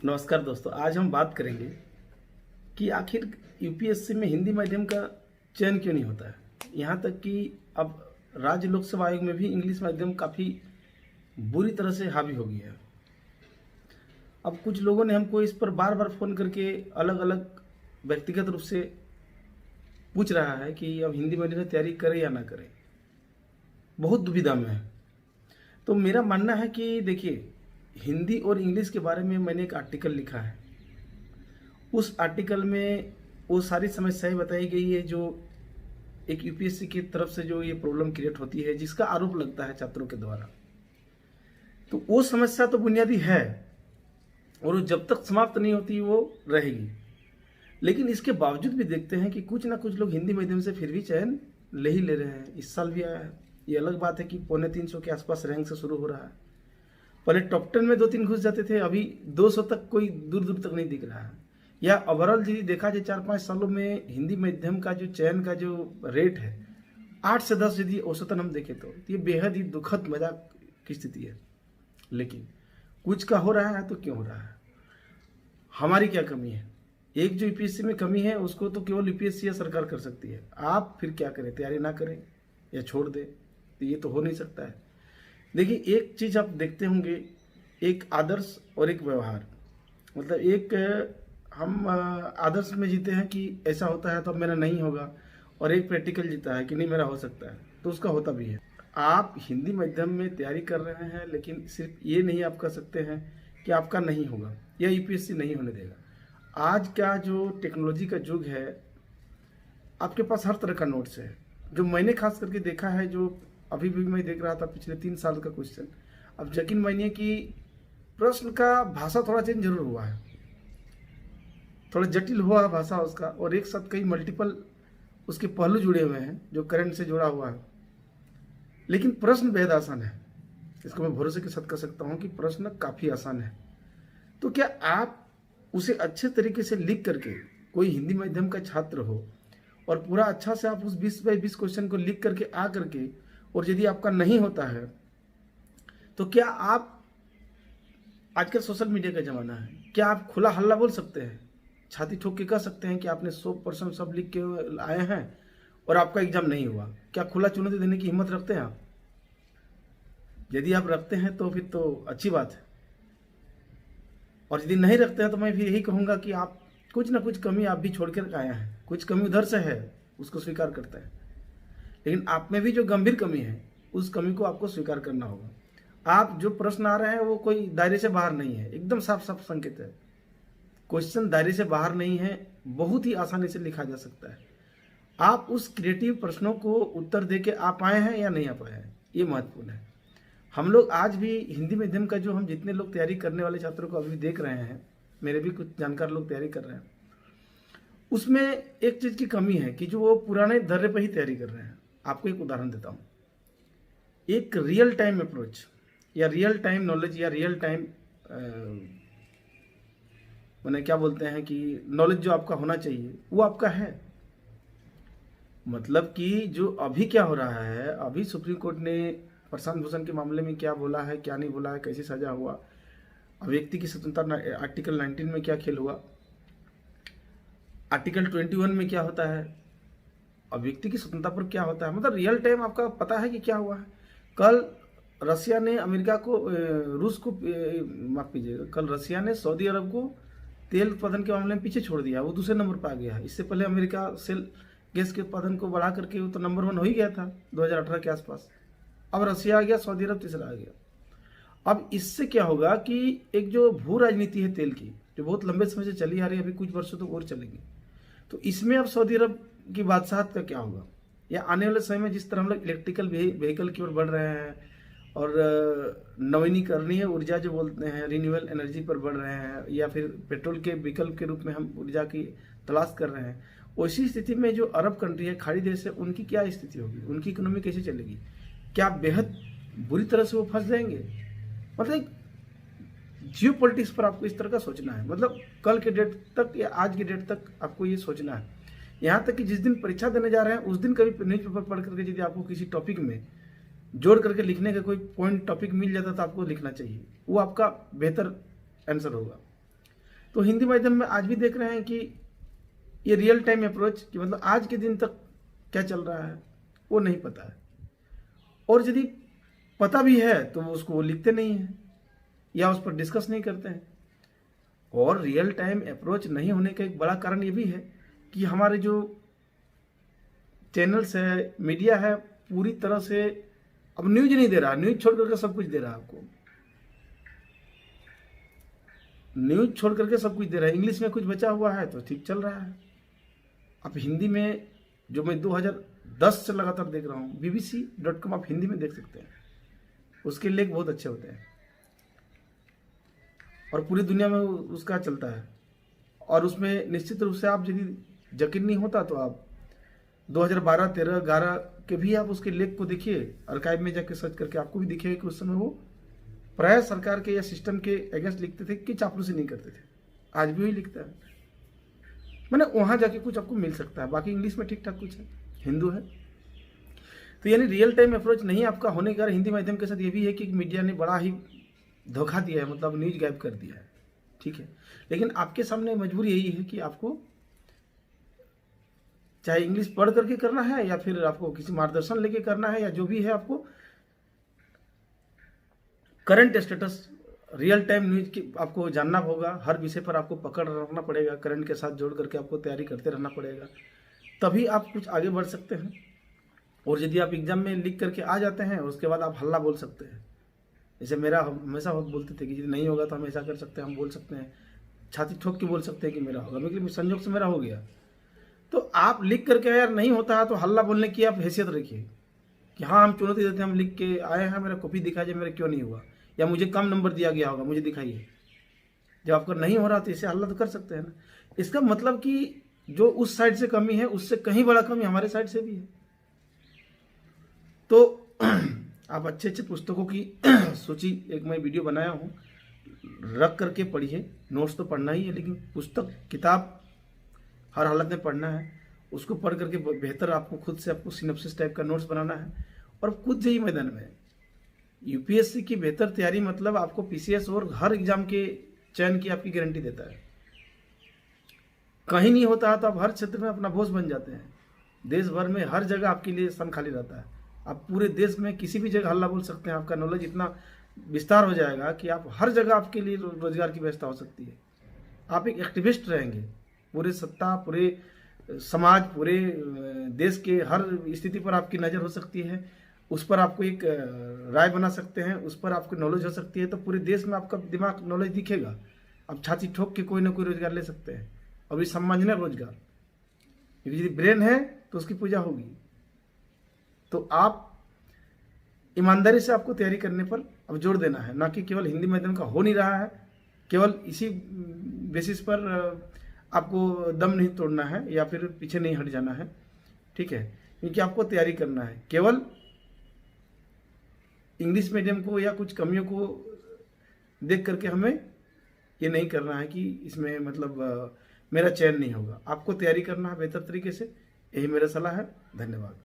नमस्कार दोस्तों, आज हम बात करेंगे कि आखिर यूपीएससी में हिंदी माध्यम का चयन क्यों नहीं होता है। यहाँ तक कि अब राज्य लोक सेवा आयोग में भी इंग्लिश माध्यम काफ़ी बुरी तरह से हावी हो गया है। अब कुछ लोगों ने हमको इस पर बार बार फ़ोन करके अलग अलग व्यक्तिगत रूप से पूछ रहा है कि अब हिंदी माध्यम में तैयारी करें या ना करें। बहुत दुविधा में है। तो मेरा मानना है कि देखिए, हिंदी और इंग्लिश के बारे में मैंने एक आर्टिकल लिखा है। उस आर्टिकल में वो सारी समस्याएं बताई गई है जो एक यूपीएससी की तरफ से जो ये प्रॉब्लम क्रिएट होती है, जिसका आरोप लगता है छात्रों के द्वारा। तो वो समस्या तो बुनियादी है और वो जब तक समाप्त नहीं होती वो रहेगी। लेकिन इसके बावजूद भी देखते हैं कि कुछ ना कुछ लोग हिंदी माध्यम से फिर भी चयन ले ही ले रहे हैं। इस साल भी आया है। ये अलग बात है कि 350 के आसपास रैंक से शुरू हो रहा है। पहले टॉप 10 में 2-3 घुस जाते थे, अभी 200 तक कोई दूर दूर तक नहीं दिख रहा है। या ओवरऑल यदि देखा जाए 4-5 सालों में हिंदी माध्यम का जो चयन का जो रेट है 8 से 10 यदि औसतन हम देखें तो ये बेहद ही दुखद मजाक की स्थिति है। लेकिन कुछ का हो रहा है तो क्यों हो रहा है? हमारी क्या कमी है? एक जो यूपीएससी में कमी है उसको तो केवल यूपीएससी या सरकार कर सकती है। आप फिर क्या करें? तैयारी ना करें या छोड़ दें? तो ये तो हो नहीं सकता है। देखिए, एक चीज़ आप देखते होंगे, एक आदर्श और एक व्यवहार। मतलब एक हम आदर्श में जीते हैं कि ऐसा होता है तो अब मेरा नहीं होगा, और एक प्रैक्टिकल जीता है कि नहीं मेरा हो सकता है, तो उसका होता भी है। आप हिंदी माध्यम में तैयारी कर रहे हैं, लेकिन सिर्फ ये नहीं आप कह सकते हैं कि आपका नहीं होगा या यूपीएससी नहीं होने देगा। आज का जो टेक्नोलॉजी का युग है, आपके पास हर तरह का नोट्स है। जो मैंने खास करके देखा है, जो अभी भी मैं देख रहा था पिछले 3 साल का क्वेश्चन, अब यकीन मानिए कि प्रश्न का भाषा थोड़ा चेंज जरूर हुआ है, थोड़ा जटिल हुआ भाषा उसका, और एक साथ कई मल्टीपल उसके पहलू जुड़े हुए हैं जो करंट से जुड़ा हुआ है। लेकिन प्रश्न बेहद आसान है। इसको मैं भरोसे के साथ कह सकता हूँ कि प्रश्न काफ़ी आसान है। तो क्या आप उसे अच्छे तरीके से लिख करके, कोई हिंदी माध्यम का छात्र हो और पूरा अच्छा से आप उस 20x20 क्वेश्चन को लिख करके आ करके, और यदि आपका नहीं होता है तो क्या आप, आजकल सोशल मीडिया का ज़माना है, क्या आप खुला हल्ला बोल सकते हैं? छाती ठोक के कह सकते हैं कि आपने 100% सब लिख के आए हैं और आपका एग्जाम नहीं हुआ? क्या खुला चुनौती देने की हिम्मत रखते हैं आप? यदि आप रखते हैं तो फिर तो अच्छी बात है, और यदि नहीं रखते हैं तो मैं फिर यही कहूँगा कि आप कुछ ना कुछ कमी आप भी छोड़ कर आए हैं। कुछ कमी उधर से है, उसको स्वीकार करते हैं। लेकिन आप में भी जो गंभीर कमी है, उस कमी को आपको स्वीकार करना होगा। आप जो प्रश्न आ रहे हैं वो कोई दायरे से बाहर नहीं है, एकदम साफ साफ संकेत है। क्वेश्चन दायरे से बाहर नहीं है, बहुत ही आसानी से लिखा जा सकता है। आप उस क्रिएटिव प्रश्नों को उत्तर दे के आ पाए हैं या नहीं आ पाए हैं, ये महत्वपूर्ण है। हम लोग आज भी हिंदी माध्यम का जो हम जितने लोग तैयारी करने वाले छात्रों को अभी देख रहे हैं, मेरे भी कुछ जानकार लोग तैयारी कर रहे हैं, उसमें एक चीज़ की कमी है कि जो वो पुराने दर्रे पर ही तैयारी कर रहे हैं। आपको एक उदाहरण देता हूँ। एक रियल टाइम अप्रोच या रियल टाइम नॉलेज या रियल टाइम मैंने क्या बोलते हैं कि नॉलेज जो आपका होना चाहिए वो आपका है। मतलब कि जो अभी क्या हो रहा है, अभी सुप्रीम कोर्ट ने प्रशांत भूषण के मामले में क्या बोला है, क्या नहीं बोला है, कैसी सजा हुआ, व्यक्ति की स्वतंत्रता आर्टिकल 19 में क्या खेल हुआ, आर्टिकल 21 में क्या होता है, अब व्यक्ति की स्वतंत्रता पर क्या होता है। मतलब रियल टाइम आपका पता है कि क्या हुआ है। कल रसिया ने अमेरिका को, रूस को, माफ कीजिएगा, कल रसिया ने सऊदी अरब को तेल उत्पादन के मामले में पीछे छोड़ दिया, वो दूसरे नंबर पर आ गया है। इससे पहले अमेरिका सेल गैस के उत्पादन को बढ़ा करके वो तो नंबर 1 हो ही गया था 2018 के आसपास। अब रसिया आ गया, सऊदी अरब तीसरा आ गया। अब इससे क्या होगा कि एक जो भू राजनीति है तेल की, जो बहुत लंबे समय से चली आ रही है, अभी कुछ वर्षों तक और चलेगी, तो इसमें अब सऊदी अरब की बादशाहत का क्या होगा? या आने वाले समय में जिस तरह हम लोग इलेक्ट्रिकल व्हीकल की ओर बढ़ रहे हैं और नवीनीकरणीय ऊर्जा जो बोलते हैं, रिन्यूएबल एनर्जी पर बढ़ रहे हैं, या फिर पेट्रोल के विकल्प के रूप में हम ऊर्जा की तलाश कर रहे हैं, उसी स्थिति में जो अरब कंट्री है, खाड़ी देश है, उनकी क्या स्थिति होगी? उनकी इकोनॉमी कैसे चलेगी? क्या बेहद बुरी तरह से वो फंस जाएंगे? मतलब जियो पॉलिटिक्स पर आपको इस तरह का सोचना है। मतलब कल के डेट तक या आज के डेट तक आपको ये सोचना है। यहाँ तक कि जिस दिन परीक्षा देने जा रहे हैं उस दिन कभी न्यूज पेपर पढ़ करके यदि आपको किसी टॉपिक में जोड़ करके लिखने का कोई पॉइंट टॉपिक मिल जाता तो आपको लिखना चाहिए, वो आपका बेहतर आंसर होगा। तो हिंदी माध्यम में आज भी देख रहे हैं कि ये रियल टाइम अप्रोच कि मतलब आज के दिन तक क्या चल रहा है वो नहीं पता है, और यदि पता भी है तो वो उसको लिखते नहीं हैं या उस पर डिस्कस नहीं करते हैं। और रियल टाइम अप्रोच नहीं होने का एक बड़ा कारण ये भी है कि हमारे जो चैनल्स है, मीडिया है, पूरी तरह से अब न्यूज नहीं दे रहा, न्यूज छोड़ करके सब कुछ दे रहा है आपको, न्यूज छोड़ करके सब कुछ दे रहा है। इंग्लिश में कुछ बचा हुआ है तो ठीक चल रहा है। अब हिंदी में जो मैं 2010 से लगातार देख रहा हूँ, bbc.com आप हिंदी में देख सकते हैं, उसके लेख बहुत अच्छे होते हैं और पूरी दुनिया में उसका चलता है। और उसमें निश्चित रूप से आप यदि यकीन नहीं होता तो आप 2012, 13, 11 के भी आप उसके लेख को देखिए, आर्काइव में जाके सर्च करके आपको भी दिखेगा कि उस समय वो प्राय सरकार के या सिस्टम के अगेंस्ट लिखते थे कि चापलूसी नहीं करते थे। आज भी वही लिखता है, मैंने वहाँ जाके कुछ आपको मिल सकता है, बाकी इंग्लिश में ठीक ठाक कुछ है, हिंदू है। तो यानी रियल टाइम अप्रोच नहीं आपका होने के कारण हिंदी माध्यम के साथ ये भी है कि मीडिया ने बड़ा ही धोखा दिया है, मतलब न्यूज गायब कर दिया है, ठीक है। लेकिन आपके सामने मजबूरी यही है कि आपको चाहे इंग्लिश पढ़ करके करना है या फिर आपको किसी मार्गदर्शन लेके करना है, या जो भी है आपको current status real time news की आपको जानना होगा। हर विषय पर आपको पकड़ रखना पड़ेगा, करंट के साथ जोड़ करके आपको तैयारी करते रहना पड़ेगा, तभी आप कुछ आगे बढ़ सकते हैं। और यदि आप एग्जाम में लिख करके आ जाते हैं उसके बाद आप हल्ला बोल सकते हैं, जैसे मेरा हमेशा बोलते थे कि यदि नहीं होगा तो हम ऐसा कर सकते हैं, हम बोल सकते हैं, छाती ठोक के बोल सकते हैं कि मेरा होगा, लेकिन संयोग से मेरा हो गया। तो आप लिख करके यार नहीं होता है तो हल्ला बोलने की आप हैसियत रखिए कि हाँ हम चुनौती देते हैं, हम लिख के आए हैं, मेरा कॉपी दिखा जाए मेरा क्यों नहीं हुआ, या मुझे कम नंबर दिया गया होगा मुझे दिखाइए। जब आपका नहीं हो रहा तो इसे हल्ला तो कर सकते हैं ना। इसका मतलब कि जो उस साइड से कमी है उससे कहीं बड़ा कमी हमारे साइड से भी है। तो आप अच्छे अच्छे पुस्तकों की सूची एक मैं वीडियो बनाया हूँ, रख करके पढ़िए। नोट्स तो पढ़ना ही है, लेकिन पुस्तक किताब हर हालत में पढ़ना है। उसको पढ़ करके बेहतर आपको खुद से आपको सिनॉप्सिस टाइप का नोट्स बनाना है और खुद जेईई मैदान में यूपीएससी की बेहतर तैयारी मतलब आपको पीसीएस और हर एग्जाम के चयन की आपकी गारंटी देता है। कहीं नहीं होता है तो आप हर क्षेत्र में अपना बॉस बन जाते हैं। देश भर में हर जगह आपके लिए स्थान खाली रहता है, आप पूरे देश में किसी भी जगह हल्ला बोल सकते हैं। आपका नॉलेज इतना विस्तार हो जाएगा कि आप हर जगह आपके लिए रोजगार की व्यवस्था हो सकती है। आप एक एक्टिविस्ट रहेंगे, पूरे सत्ता, पूरे समाज, पूरे देश के हर स्थिति पर आपकी नज़र हो सकती है, उस पर आपको एक राय बना सकते हैं, उस पर आपको नॉलेज हो सकती है। तो पूरे देश में आपका दिमाग नॉलेज दिखेगा, आप छाती ठोक के कोई ना कोई रोजगार ले सकते हैं, और भी सम्मानजनक रोजगार। यदि ब्रेन है तो उसकी पूजा होगी। तो आप ईमानदारी से आपको तैयारी करने पर अब जोर देना है, ना कि केवल हिंदी माध्यम का हो नहीं रहा है, केवल इसी बेसिस पर आपको दम नहीं तोड़ना है या फिर पीछे नहीं हट जाना है, ठीक है। क्योंकि आपको तैयारी करना है, केवल इंग्लिश मीडियम को या कुछ कमियों को देख करके हमें ये नहीं करना है कि इसमें मतलब मेरा चयन नहीं होगा। आपको तैयारी करना है बेहतर तरीके से, यही मेरा सलाह है। धन्यवाद।